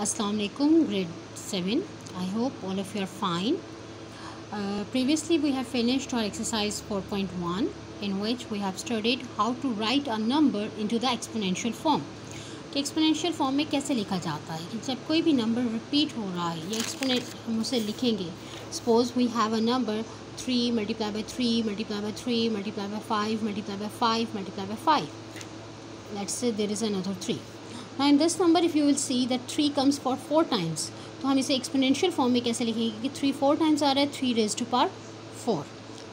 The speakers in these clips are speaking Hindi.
Assalamu alaikum, grade 7. I hope all of you are fine. Previously we have finished our exercise 4.1 in which we have studied how to write a number into the exponential form. कि exponential form में कैसे लिखा जाता है कि जब कोई भी नंबर रिपीट हो रहा है या एक्सपोनेंट हम उसे लिखेंगे. Suppose we have a number 3 multiplied by 3 multiplied by 3 multiplied by 5 multiplied by 5 multiplied by 5. Let's say there is another 3. Now in this number if you will see that 3 comes for 4 times, तो हम इसे एक्सपोनेंशियल फॉर्म में कैसे लिखेंगे कि 3 4 टाइम्स आ रहा है 3 raised to power 4.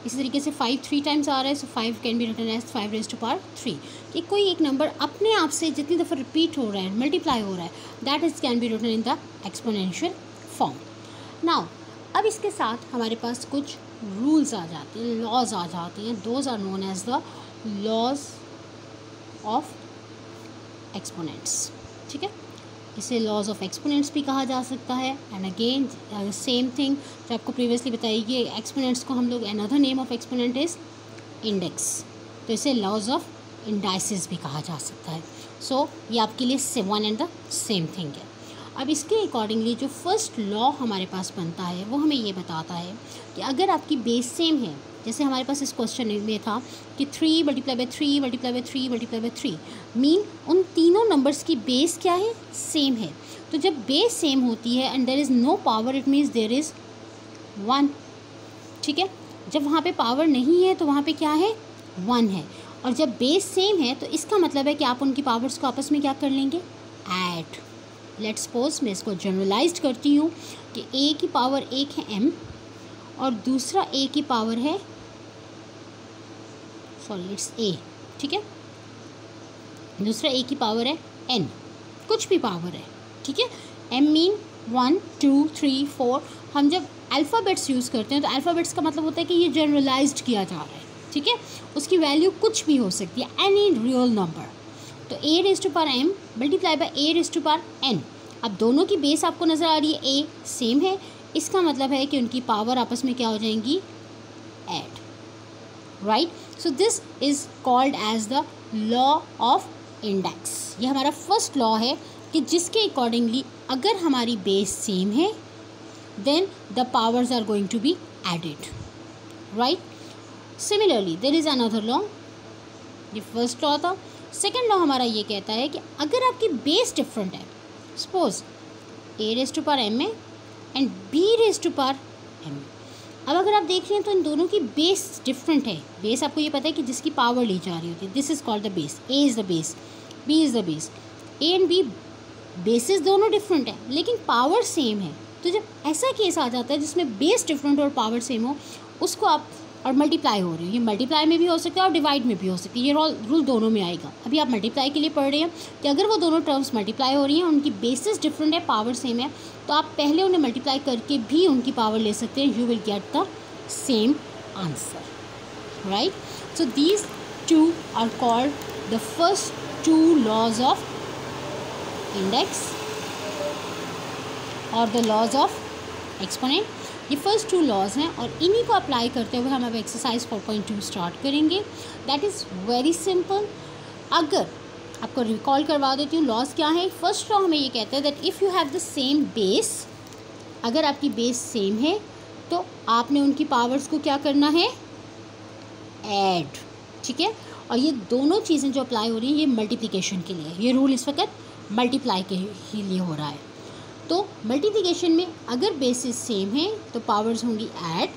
इसी तरीके से 5 3 टाइम्स आ रहा है, so 5 can be written as 5 raised to power 3. कि कोई एक नंबर अपने आप से जितनी दफ़ा रिपीट हो रहा है, मल्टीप्लाई हो रहा है, that is can be written in the exponential form. Now अब इसके साथ हमारे पास कुछ रूल्स आ जाते हैं, लॉज आ जाते हैं. Those are known as the laws of exponents. ठीक है, इसे लॉज ऑफ एक्सपोनेंट्स भी कहा जा सकता है. एंड अगेन सेम थिंग जो आपको प्रीवियसली बताई कि एक्सपोनेंट्स को हम लोग another name of exponent is index, तो इसे लॉज ऑफ इंडाइसिस भी कहा जा सकता है. सो ये आपके लिए one and the same thing है. अब इसके अकॉर्डिंगली जो फर्स्ट लॉ हमारे पास बनता है वो हमें ये बताता है कि अगर आपकी बेस सेम है, जैसे हमारे पास इस क्वेश्चन में था कि 3 multiply by 3 multiply by 3 multiply by 3 mean उन तीनों नंबर्स की बेस क्या है, सेम है. तो जब बेस सेम होती है and there is no power, it means there is 1. ठीक है, जब वहाँ पे पावर नहीं है तो वहाँ पे क्या है, 1 है. और जब बेस सेम है तो इसका मतलब है कि आप उनकी पावर्स को आपस में क्या कर लेंगे, ऐड. लेट्स सपोज मैं इसको जनरलाइज्ड करती हूँ कि a की पावर 1 है m और दूसरा a की पावर है इट्स a. ठीक है, दूसरा a की पावर है n, कुछ भी पावर है. ठीक है, m मीन 1 2 3 4. हम जब अल्फ़ाबेट्स यूज़ करते हैं तो अल्फ़ाबेट्स का मतलब होता है कि ये जनरलाइज्ड किया जा रहा है. ठीक है, उसकी वैल्यू कुछ भी हो सकती है, एनी रियल नंबर. तो a raise to power m multiply by a raise to power n. अब दोनों की बेस आपको नज़र आ रही है, a सेम है, इसका मतलब है कि उनकी पावर आपस में क्या हो जाएंगी, add. Right, so this is called as the law of index. ये हमारा फर्स्ट लॉ है कि जिसके अकॉर्डिंगली अगर हमारी बेस सेम है then the powers are going to be added. Right, similarly there is another law. ये फर्स्ट लॉ था. सेकेंड लॉ हमारा ये कहता है कि अगर आपकी बेस डिफरेंट है, suppose a raise to power m है and b raise to power m. अब अगर आप देख रहे हैं तो इन दोनों की बेस डिफरेंट है. बेस आपको ये पता है कि जिसकी पावर ली जा रही होती है, this is called the base. a is the base, b is the base. a and b basis दोनों डिफरेंट है लेकिन पावर सेम है. तो जब ऐसा केस आ जाता है जिसमें बेस डिफरेंट और पावर सेम हो, उसको आप और मल्टीप्लाई हो रही है, ये मल्टीप्लाई में भी हो सकता है और डिवाइड में भी हो सकती है. ये रूल दोनों में आएगा. अभी आप मल्टीप्लाई के लिए पढ़ रहे हैं कि अगर वो दोनों टर्म्स मल्टीप्लाई हो रही हैं, उनकी बेसिस डिफरेंट है, पावर सेम है, तो आप पहले उन्हें मल्टीप्लाई करके भी उनकी पावर ले सकते हैं. You will get the same answer. Right, so these two are called the first two laws of index और द लॉज ऑफ एक्सपोनेंट. ये फर्स्ट टू लॉज हैं और इन्हीं को अप्लाई करते हुए हम अब एक्सरसाइज 4.2 स्टार्ट करेंगे. That is very simple. अगर आपको रिकॉल करवा देती हूँ लॉज क्या है. फर्स्ट लॉ हमें ये कहता है that if you have the same base, अगर आपकी बेस सेम है तो आपने उनकी पावर्स को क्या करना है, ऐड. ठीक है, और ये दोनों चीज़ें जो अप्लाई हो रही हैं ये मल्टीप्लिकेशन के लिए. ये रूल इस वक्त मल्टीप्लाई के ही लिए हो रहा है. तो मल्टीप्लिकेशन में अगर बेसिस सेम है तो पावर्स होंगी ऐड,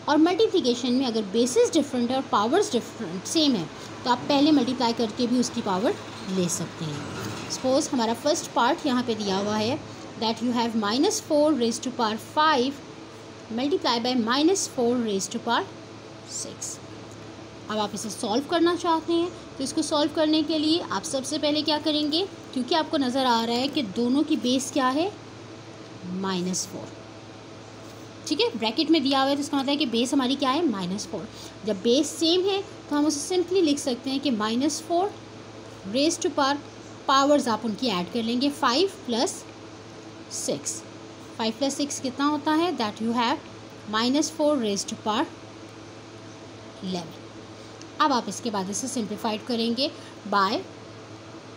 और मल्टीप्लिकेशन में अगर बेसिस डिफरेंट है और पावर्स डिफरेंट सेम है तो आप पहले मल्टीप्लाई करके भी उसकी पावर ले सकते हैं. सपोज हमारा फर्स्ट पार्ट यहाँ पे दिया हुआ है that you have -4 raise to power 5 multiply by -4 raise to power 6. अब आप इसे सॉल्व करना चाहते हैं तो इसको सॉल्व करने के लिए आप सबसे पहले क्या करेंगे, क्योंकि आपको नज़र आ रहा है कि दोनों की बेस क्या है, -4. ठीक है, ब्रैकेट में दिया हुआ है तो इसका मतलब है कि बेस हमारी क्या है, -4. जब बेस सेम है तो हम उसे सिंपली लिख सकते हैं कि -4 रेज़ टू पावर, पावर्स आप उनकी ऐड कर लेंगे, 5 + 6. 5 + 6 कितना होता है, that you have -4 raise to power 11. अब आप इसके बाद इसे सिंप्लीफाइड करेंगे by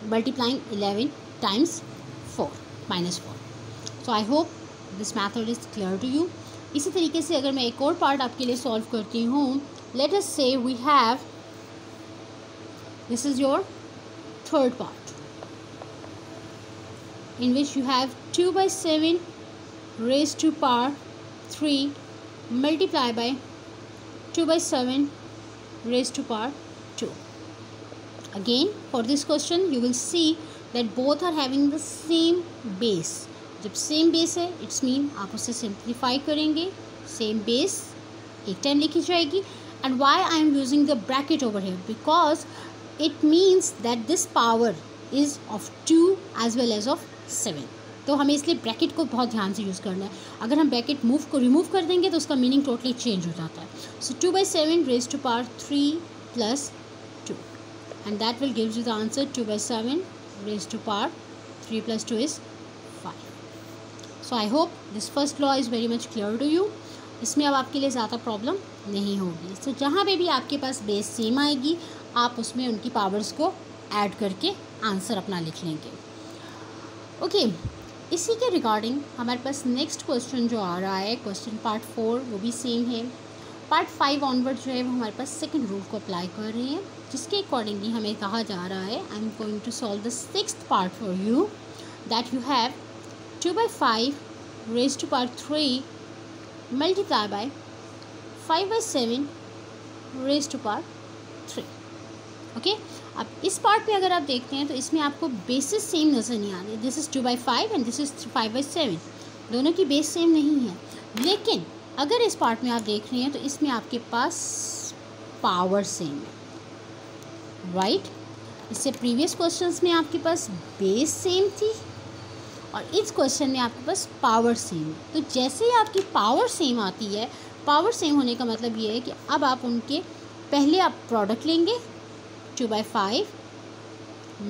multiplying 11 times 4 -4. So I hope this method is clear to you. इसी तरीके से अगर मैं एक और पार्ट आपके लिए सॉल्व करती हूँ, let us say we have, this is your third part in which you have 2/7 raised to power 3 multiplied by 2/7 raised to power 2. Again for this question you will see that both are having the same base. जब सेम बेस है इट्स मीन आप उसे सिंप्लीफाई करेंगे, सेम बेस एक टाइम लिखी जाएगी. And why I am using the bracket over here, because it means that this power is of 2 as well as of 7. तो हमें इसलिए ब्रैकेट को बहुत ध्यान से यूज़ करना है. अगर हम ब्रैकेट रिमूव कर देंगे तो उसका मीनिंग टोटली चेंज हो जाता है. सो 2/7 raised to power 3 plus 2 and that will gives you the answer 2/7 raised to power 3 plus 2 is 5. So I hope this first law is very much clear to you. इसमें अब आपके लिए ज़्यादा प्रॉब्लम नहीं होगी. सो जहाँ पे भी आपके पास बेस सेम आएगी आप उसमें उनकी पावर्स को ऐड करके आंसर अपना लिख लेंगे. ओके इसी के रिगार्डिंग हमारे पास नेक्स्ट क्वेश्चन जो आ रहा है, क्वेश्चन पार्ट 4, वो भी सेम है. पार्ट 5 ऑनवर्ड जो है वो हमारे पास सेकंड रूल को अप्लाई कर रहे हैं, जिसके अकॉर्डिंगली हमें कहा जा रहा है, I am going to solve the 6th part for you, that you have 2/5 raised to power 3 multiplied by 5/7 raised to power 3. Okay अब इस पार्ट में अगर आप देखते हैं तो इसमें आपको बेसिस सेम नज़र नहीं आ रही. This is 2/5 and this is 5/7. दोनों की बेस सेम नहीं है. लेकिन अगर इस पार्ट में आप देख रहे हैं तो इसमें आपके पास पावर सेम है, राइट. इससे प्रीवियस क्वेश्चंस में आपके पास बेस सेम थी और इस क्वेश्चन में आपके पास पावर सेम है. तो जैसे ही आपकी पावर सेम आती है, पावर सेम होने का मतलब ये है कि अब आप उनके पहले आप प्रोडक्ट लेंगे 2/5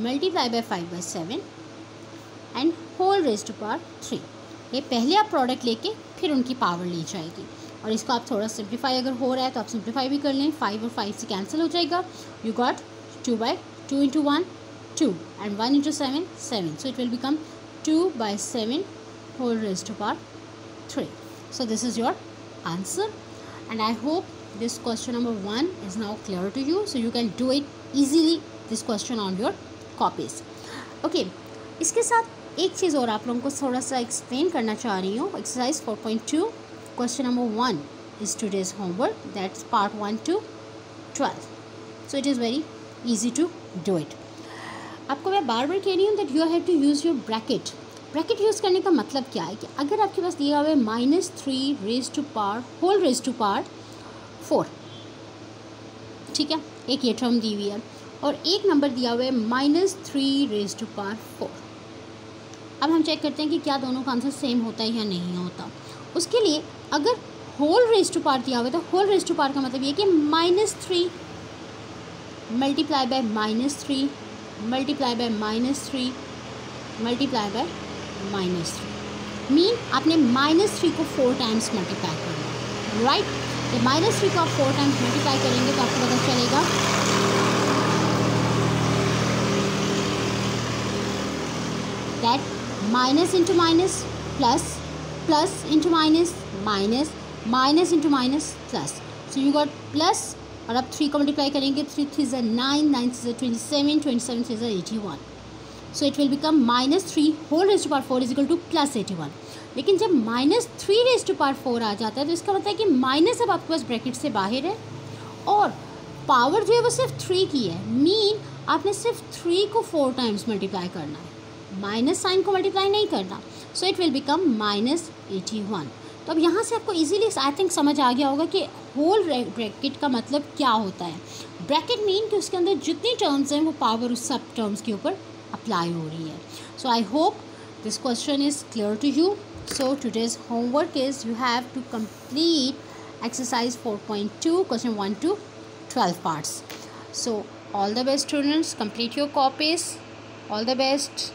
multiplied by 5/7 and whole raised to power 3. ये पहले आप प्रोडक्ट लेके फिर उनकी पावर ली जाएगी. और इसको आप थोड़ा सिंप्लीफाई अगर हो रहा है तो आप सिंप्लीफाई भी कर लें. 5 और 5 से कैंसिल हो जाएगा. You got 2/2 into 1 2 and 1 into 7 7. So it will become 2/7 whole raised to power 3. So this is your answer and I hope this question number 1 is now clear to you, so you can do it easily this question on your copies. Okay, इसके साथ एक चीज़ और आप लोगों को थोड़ा सा एक्सप्लेन करना चाह रही हूँ. Exercise 4.2 question number 1 is today's homework, that's part 1 to 12. So it is very easy to do it. आपको मैं बार बार कह रही हूँ that you have to use your bracket. Bracket use करने का मतलब क्या है कि अगर आपके पास दिया हुआ है -3 raised to power whole raise to power 4, ठीक है, एक ये टर्म दी हुई है, और एक नंबर दिया हुआ है -3 raised to power 4. अब हम चेक करते हैं कि क्या दोनों का आंसर सेम होता है या नहीं होता. उसके लिए अगर होल रेज़ टू पावर दिया हुआ है तो होल रेज़ टू पावर का मतलब ये कि -3 multiply by -3 multiply by -3 multiply by -3 mean आपने -3 को 4 टाइम्स मल्टीप्लाई करना है, राइट. तो -3 को आप 4 टाइम्स मल्टीप्लाई करेंगे तो आपको पता चलेगा that minus into minus plus, plus into minus minus, minus into minus plus. So you got plus, और अब 3 को मल्टीप्लाई करेंगे, 3 3 से 9, 9 से 27, 27 से 81. So it will become -3 whole raise to power 4 is equal to +81. लेकिन जब -3 रेज़ टू पावर 4 आ जाता है तो इसका मतलब है कि माइनस अब आपके पास ब्रैकेट से बाहर है और पावर जो है वो सिर्फ 3 की है. मीन आपने सिर्फ 3 को 4 टाइम्स मल्टीप्लाई करना है, माइनस साइन को मल्टीप्लाई नहीं करना. सो इट विल बिकम -81. तो अब यहाँ से आपको इजीली आई थिंक समझ आ गया होगा कि होल ब्रैकेट का मतलब क्या होता है. ब्रैकेट मीन कि उसके अंदर जितनी टर्म्स हैं वो पावर उस सब टर्म्स के ऊपर अप्लाई हो रही है. So I hope this question is clear to you. So today's homework is you have to complete exercise 4.2 question 1 to 12 parts. So all the best students, complete your copies. All the best.